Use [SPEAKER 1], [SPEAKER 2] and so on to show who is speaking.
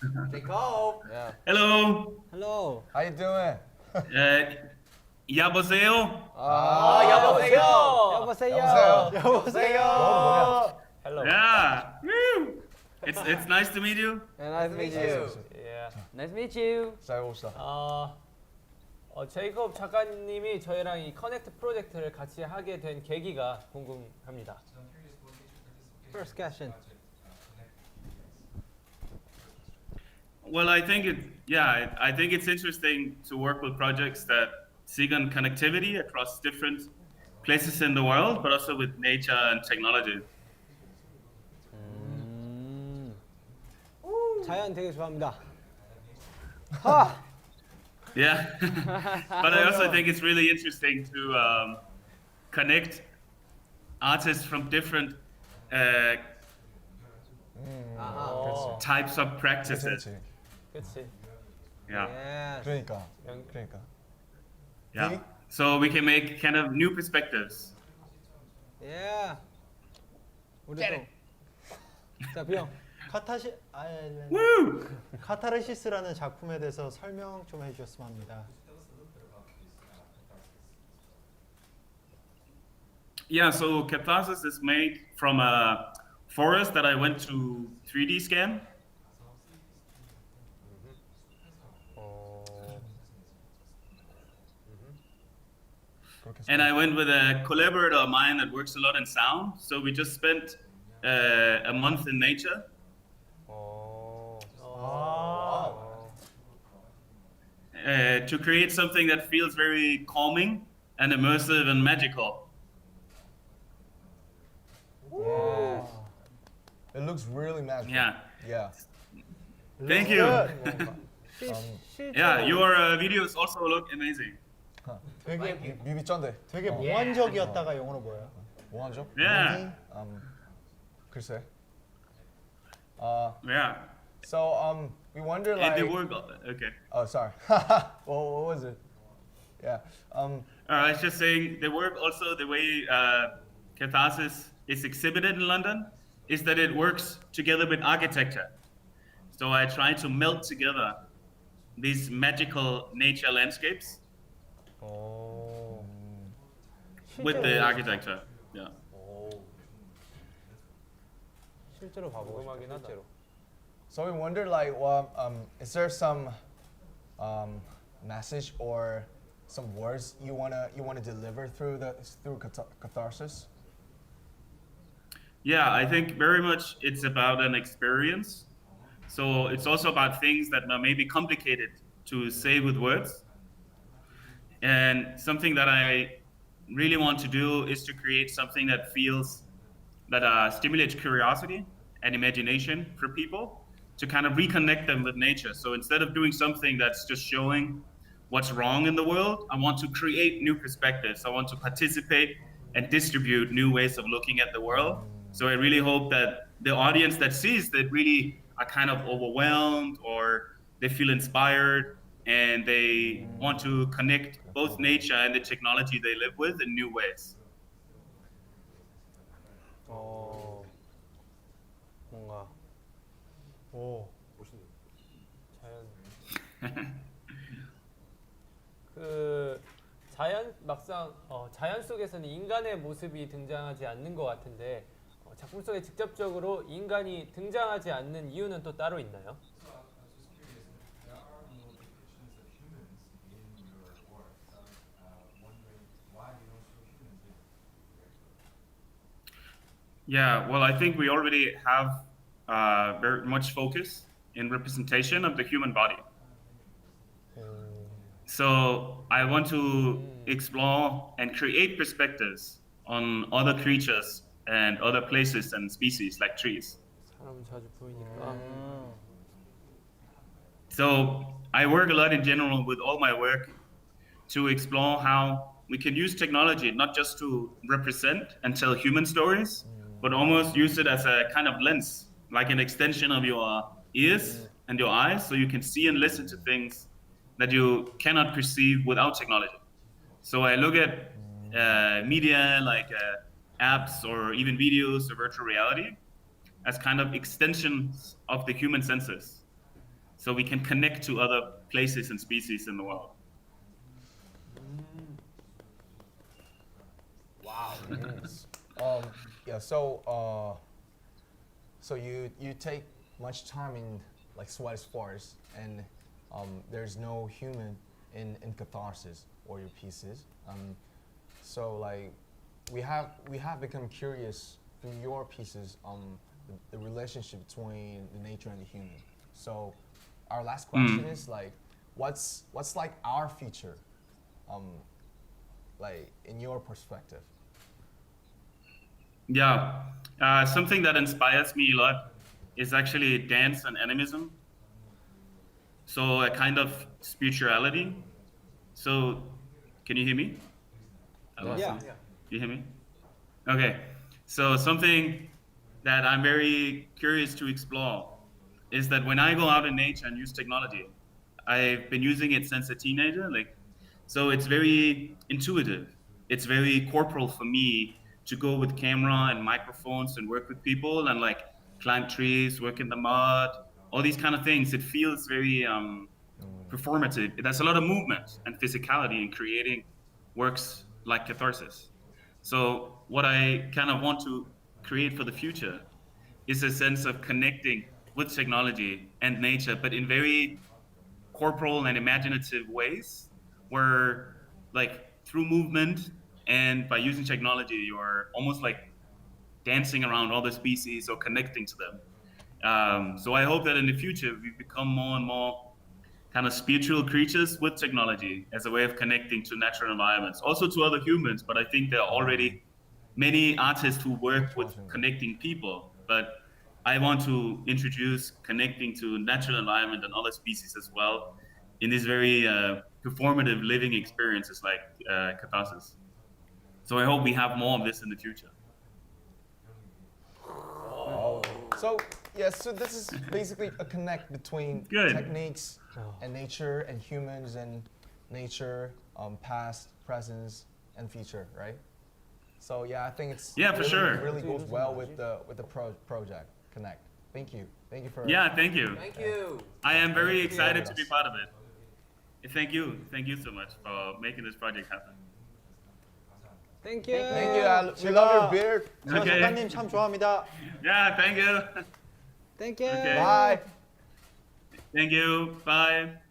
[SPEAKER 1] Jacob.
[SPEAKER 2] Yeah.
[SPEAKER 3] Hello.
[SPEAKER 2] Hello.
[SPEAKER 4] How you doing?
[SPEAKER 3] 여보세요.
[SPEAKER 1] 여보세요.
[SPEAKER 2] 여보세요.
[SPEAKER 1] 여보세요.
[SPEAKER 2] Hello.
[SPEAKER 3] Yeah. Woo. It's nice to meet you.
[SPEAKER 2] Yeah, nice to meet you.
[SPEAKER 1] Yeah.
[SPEAKER 2] Nice to meet you.
[SPEAKER 4] 잘 봅시다.
[SPEAKER 1] 제이콥 작가님이 저희랑 이 커넥트 프로젝트를 같이 하게 된 계기가 궁금합니다.
[SPEAKER 2] First question.
[SPEAKER 3] Well, I think I think it's interesting to work with projects that seek on connectivity across different places in the world, but also with nature and technology.
[SPEAKER 2] 자연 되게 좋아합니다.
[SPEAKER 3] Yeah, but I also think it's really interesting to connect artists from different types of practices.
[SPEAKER 4] 그렇지.
[SPEAKER 1] 그렇지.
[SPEAKER 3] Yeah.
[SPEAKER 2] Yes.
[SPEAKER 4] 그러니까.
[SPEAKER 3] Yeah. So we can make kind of new perspectives.
[SPEAKER 2] Yeah. 우리 또. 자, 비영.
[SPEAKER 3] Woo!
[SPEAKER 5] 카타르시스라는 작품에 대해서 설명 좀 해주셨으면 합니다.
[SPEAKER 3] Yeah, so Catharsis is made from a forest that I went to 3D scan. And I went with a collaborator of mine that works a lot in sound. So we just spent a month in nature. To create something that feels very calming and immersive and magical.
[SPEAKER 4] Wow. It looks really magical.
[SPEAKER 3] Yeah.
[SPEAKER 4] Yeah.
[SPEAKER 3] Thank you. Yeah,
[SPEAKER 2] 실제로
[SPEAKER 3] your videos also look amazing.
[SPEAKER 5] 되게
[SPEAKER 4] 뮤비 쩐데.
[SPEAKER 5] 되게 몽환적이었다가 영어로 뭐예요?
[SPEAKER 4] 뭐하죠?
[SPEAKER 3] Yeah.
[SPEAKER 4] 글쎄.
[SPEAKER 3] Yeah.
[SPEAKER 4] So we wonder
[SPEAKER 3] And
[SPEAKER 4] like.
[SPEAKER 3] they work. Okay.
[SPEAKER 4] Oh, sorry. What was it? Yeah.
[SPEAKER 3] I was just saying the work also the way Catharsis is exhibited in London is that it works together with architecture. So I try to melt together these magical nature landscapes with the architecture. Yeah.
[SPEAKER 2] 실제로 봐보고 싶어.
[SPEAKER 1] 궁금하긴 하다.
[SPEAKER 2] 실제로.
[SPEAKER 4] So we wonder like, well, is there some message or some words you wanna deliver through catharsis?
[SPEAKER 3] Yeah, I think very much it's about an experience. So it's also about things that are maybe complicated to say with words. And something that I really want to do is to create something that stimulates curiosity and imagination for people to kind of reconnect them with nature. So instead of doing something that's just showing what's wrong in the world, I want to create new perspectives. I want to participate and distribute new ways of looking at the world. So I really hope that the audience that sees that really are kind of overwhelmed or they feel inspired and they want to connect both nature and the technology they live with in new ways.
[SPEAKER 2] 뭔가
[SPEAKER 1] 자연 막상 자연 속에서는 인간의 모습이 등장하지 않는 것 같은데 작품 속에 직접적으로 인간이 등장하지 않는 이유는 또 따로 있나요?
[SPEAKER 3] Yeah, well, I think we already have very much focus in representation of the human body. So I want to explore and create perspectives on other creatures and other places and species like trees.
[SPEAKER 1] 사람 자주 보이니까.
[SPEAKER 3] So I work a lot in general with all my work to explore how we can use technology not just to represent and tell human stories, but almost use it as a kind of lens, like an extension of your ears and your eyes, so you can see and listen to things that you cannot perceive without technology. So I look at media like apps or even videos or virtual reality as kind of extensions of the human senses. so we can connect to other places and species in the world.
[SPEAKER 1] Wow.
[SPEAKER 4] Yes. Yeah. So you take much time in like Sweater's Forest, and there's no human in catharsis or your pieces. So like we have become curious through your pieces the relationship between the nature and the human. So our last question is like, what's like our future, like in your perspective?
[SPEAKER 3] Yeah, something that inspires me a lot is actually dance and animism. So a kind of spirituality. So, can you hear me?
[SPEAKER 2] Yeah.
[SPEAKER 3] You hear me? Okay. So something that I'm very curious to explore is that when I go out in nature and use technology, I've been using it since a teenager. So it's very intuitive. It's very corporal for me to go with camera and microphones and work with people and like climb trees, work in the mud, all these kind of things. It feels very performative. There's a lot of movement and physicality in creating works like Catharsis. So what I kind of want to create for the future is a sense of connecting with technology and nature, but in very corporal and imaginative ways, where like through movement and by using technology, you're almost like dancing around all the species or connecting to them. So I hope that in the future we become more and more kind of spiritual creatures with technology as a way of connecting to natural environments, also to other humans. But I think there are already many artists who work with connecting people, but I want to introduce connecting to natural environment and other species as well in this very performative living experiences like catharsis. So I hope we have more of this in the future.
[SPEAKER 4] So yeah, so this is basically a connect between
[SPEAKER 3] Good.
[SPEAKER 4] techniques and nature and humans and nature, past, present, and future, right? So yeah, I think it's
[SPEAKER 3] Yeah, for sure.
[SPEAKER 4] It really goes well with the project Connect. Thank you for
[SPEAKER 3] Yeah, thank you.
[SPEAKER 1] Thank you.
[SPEAKER 3] I am very excited to be part of it. Thank you so much for making this project happen.
[SPEAKER 2] Thank you.
[SPEAKER 4] Thank you. We love your beard.
[SPEAKER 5] 저
[SPEAKER 3] Okay.
[SPEAKER 5] 작가님 참 좋아합니다.
[SPEAKER 3] Yeah, thank you.
[SPEAKER 2] Thank you.
[SPEAKER 3] Okay.
[SPEAKER 4] Bye.
[SPEAKER 3] Thank you. Bye.